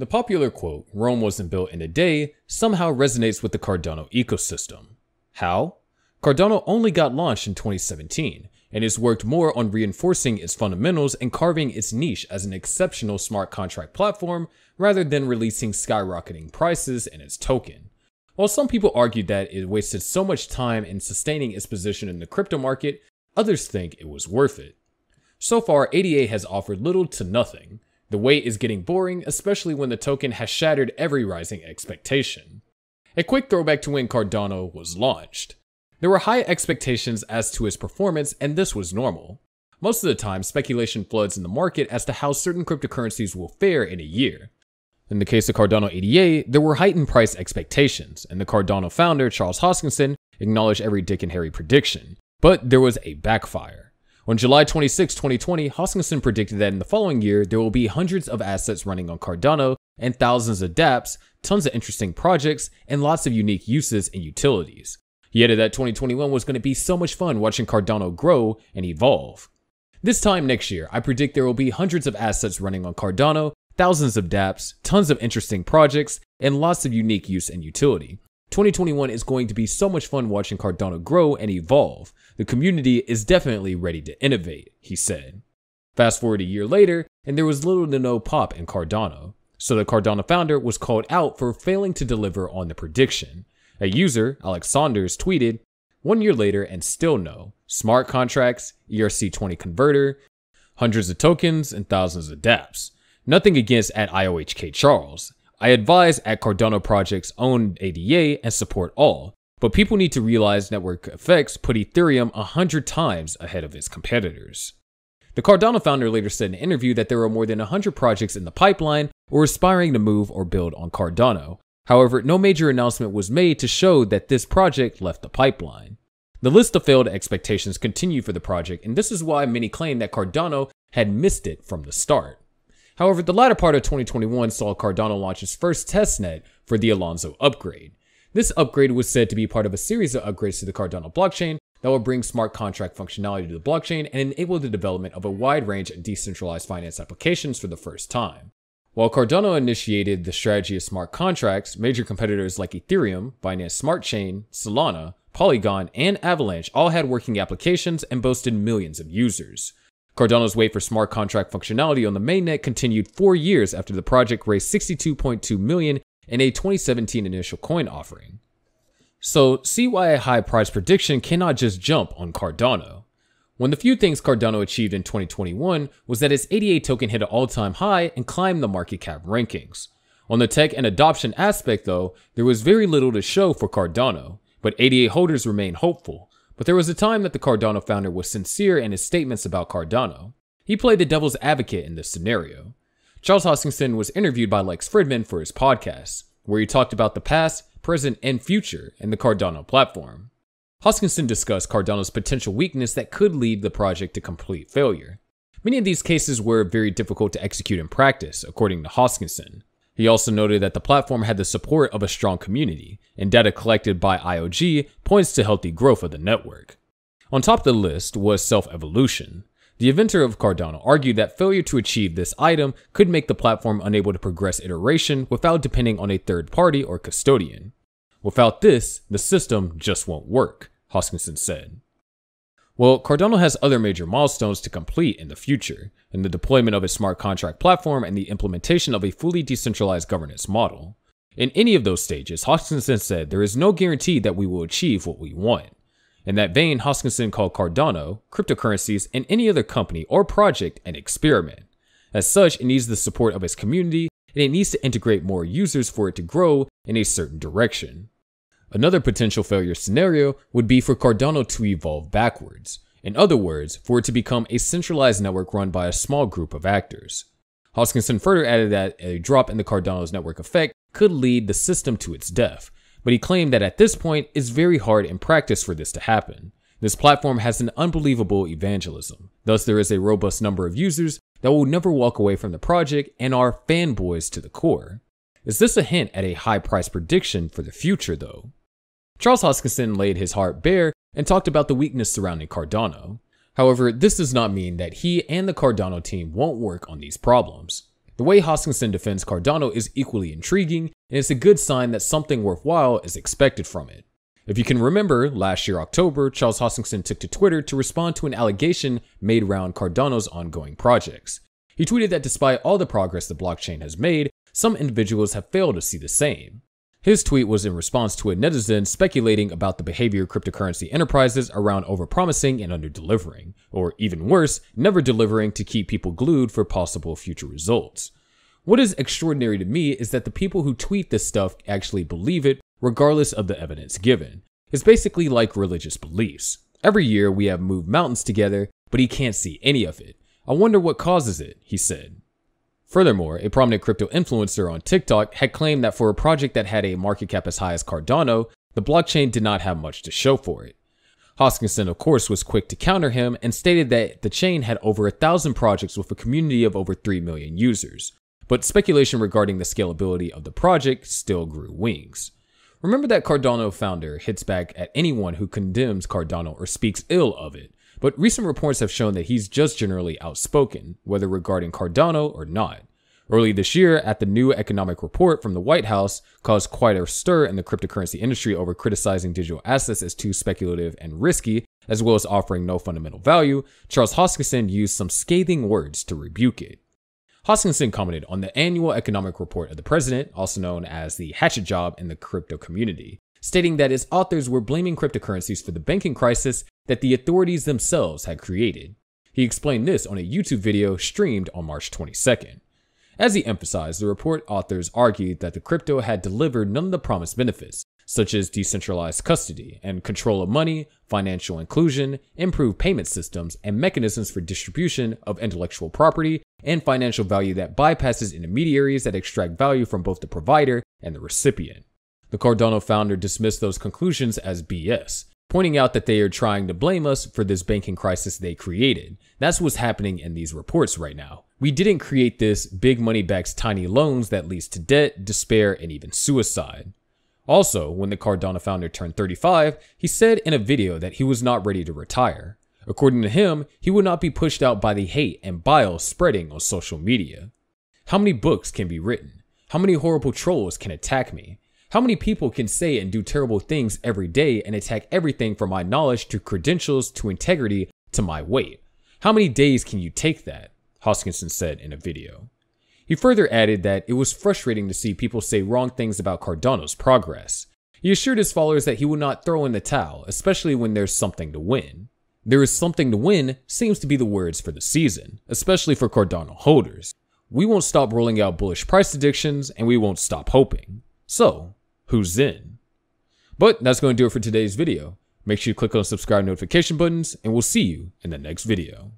The popular quote, "Rome wasn't built in a day," somehow resonates with the Cardano ecosystem. How? Cardano only got launched in 2017, and has worked more on reinforcing its fundamentals and carving its niche as an exceptional smart contract platform rather than releasing skyrocketing prices in its token. While some people argue that it wasted so much time in sustaining its position in the crypto market, others think it was worth it. So far, ADA has offered little to nothing. The wait is getting boring, especially when the token has shattered every rising expectation. A quick throwback to when Cardano was launched. There were high expectations as to its performance, and this was normal. Most of the time, speculation floods in the market as to how certain cryptocurrencies will fare in a year. In the case of Cardano ADA, there were heightened price expectations, and the Cardano founder, Charles Hoskinson, acknowledged every Dick and Harry prediction. But there was a backfire. On July 26, 2020, Hoskinson predicted that in the following year, there will be hundreds of assets running on Cardano and thousands of dApps, tons of interesting projects, and lots of unique uses and utilities. He added that 2021 was going to be so much fun watching Cardano grow and evolve. This time next year, I predict there will be hundreds of assets running on Cardano, thousands of dApps, tons of interesting projects, and lots of unique use and utility. 2021 is going to be so much fun watching Cardano grow and evolve. The community is definitely ready to innovate, he said. Fast forward a year later, and there was little to no pop in Cardano. So the Cardano founder was called out for failing to deliver on the prediction. A user, Alex Saunders, tweeted, "1 year later and still no. Smart contracts, ERC20 converter, hundreds of tokens, and thousands of dApps. Nothing against at IOHK Charles. I advise at Cardano projects own ADA and support all, but people need to realize network effects put Ethereum 100 times ahead of its competitors." The Cardano founder later said in an interview that there were more than 100 projects in the pipeline or aspiring to move or build on Cardano. However, no major announcement was made to show that this project left the pipeline. The list of failed expectations continued for the project, and this is why many claim that Cardano had missed it from the start. However, the latter part of 2021 saw Cardano launch its first testnet for the Alonzo upgrade. This upgrade was said to be part of a series of upgrades to the Cardano blockchain that will bring smart contract functionality to the blockchain and enable the development of a wide range of decentralized finance applications for the first time. While Cardano initiated the strategy of smart contracts, major competitors like Ethereum, Binance Smart Chain, Solana, Polygon, and Avalanche all had working applications and boasted millions of users. Cardano's wait for smart contract functionality on the mainnet continued 4 years after the project raised $62.2 million in a 2017 initial coin offering. So, see why a high price prediction cannot just jump on Cardano. One of the few things Cardano achieved in 2021 was that its ADA token hit an all-time high and climbed the market cap rankings. On the tech and adoption aspect though, there was very little to show for Cardano, but ADA holders remain hopeful. But there was a time that the Cardano founder was sincere in his statements about Cardano. He played the devil's advocate in this scenario. Charles Hoskinson was interviewed by Lex Fridman for his podcast, where he talked about the past, present, and future in the Cardano platform. Hoskinson discussed Cardano's potential weakness that could lead the project to complete failure. Many of these cases were very difficult to execute in practice, according to Hoskinson. He also noted that the platform had the support of a strong community, and data collected by IOG points to healthy growth of the network. On top of the list was Selfevolution. The inventor of Cardano argued that failure to achieve this item could make the platform unable to progress iteration without depending on a third party or custodian. Without this, the system just won't work, Hoskinson said. Well, Cardano has other major milestones to complete in the future, in the deployment of its smart contract platform and the implementation of a fully decentralized governance model. In any of those stages, Hoskinson said there is no guarantee that we will achieve what we want. In that vein, Hoskinson called Cardano, cryptocurrencies, and any other company or project an experiment. As such, it needs the support of its community, and it needs to integrate more users for it to grow in a certain direction. Another potential failure scenario would be for Cardano to evolve backwards. In other words, for it to become a centralized network run by a small group of actors. Hoskinson further added that a drop in the Cardano's network effect could lead the system to its death, but he claimed that at this point it's very hard in practice for this to happen. This platform has an unbelievable evangelism, thus there is a robust number of users that will never walk away from the project and are fanboys to the core. Is this a hint at a high price prediction for the future though? Charles Hoskinson laid his heart bare and talked about the weakness surrounding Cardano. However, this does not mean that he and the Cardano team won't work on these problems. The way Hoskinson defends Cardano is equally intriguing, and it's a good sign that something worthwhile is expected from it. If you can remember, last year October, Charles Hoskinson took to Twitter to respond to an allegation made around Cardano's ongoing projects. He tweeted that despite all the progress the blockchain has made, some individuals have failed to see the same. His tweet was in response to a netizen speculating about the behavior of cryptocurrency enterprises around overpromising and underdelivering, or even worse, never delivering to keep people glued for possible future results. What is extraordinary to me is that the people who tweet this stuff actually believe it, regardless of the evidence given. It's basically like religious beliefs. Every year we have moved mountains together, but he can't see any of it. I wonder what causes it, he said. Furthermore, a prominent crypto influencer on TikTok had claimed that for a project that had a market cap as high as Cardano, the blockchain did not have much to show for it. Hoskinson, of course, was quick to counter him and stated that the chain had over 1,000 projects with a community of over 3 million users. But speculation regarding the scalability of the project still grew wings. Remember that Cardano founder hits back at anyone who condemns Cardano or speaks ill of it. But recent reports have shown that he's just generally outspoken, whether regarding Cardano or not. Early this year, at the new economic report from the White House caused quite a stir in the cryptocurrency industry over criticizing digital assets as too speculative and risky, as well as offering no fundamental value, Charles Hoskinson used some scathing words to rebuke it. Hoskinson commented on the annual economic report of the president, also known as the hatchet job in the crypto community, stating that its authors were blaming cryptocurrencies for the banking crisis that the authorities themselves had created. He explained this on a YouTube video streamed on March 22nd. As he emphasized, the report authors argued that the crypto had delivered none of the promised benefits, such as decentralized custody and control of money, financial inclusion, improved payment systems, and mechanisms for distribution of intellectual property and financial value that bypasses intermediaries that extract value from both the provider and the recipient. The Cardano founder dismissed those conclusions as BS, pointing out that they are trying to blame us for this banking crisis they created. That's what's happening in these reports right now. We didn't create this, big money backs tiny loans that leads to debt, despair, and even suicide. Also, when the Cardano founder turned 35, he said in a video that he was not ready to retire. According to him, he would not be pushed out by the hate and bile spreading on social media. How many books can be written? How many horrible trolls can attack me? How many people can say and do terrible things every day and attack everything from my knowledge to credentials to integrity to my weight? How many days can you take that? Hoskinson said in a video. He further added that it was frustrating to see people say wrong things about Cardano's progress. He assured his followers that he would not throw in the towel, especially when there's something to win. There is something to win seems to be the words for the season, especially for Cardano holders. We won't stop rolling out bullish price predictions, and we won't stop hoping. So, who's in? But that's going to do it for today's video. Make sure you click on the subscribe notification buttons, and we'll see you in the next video.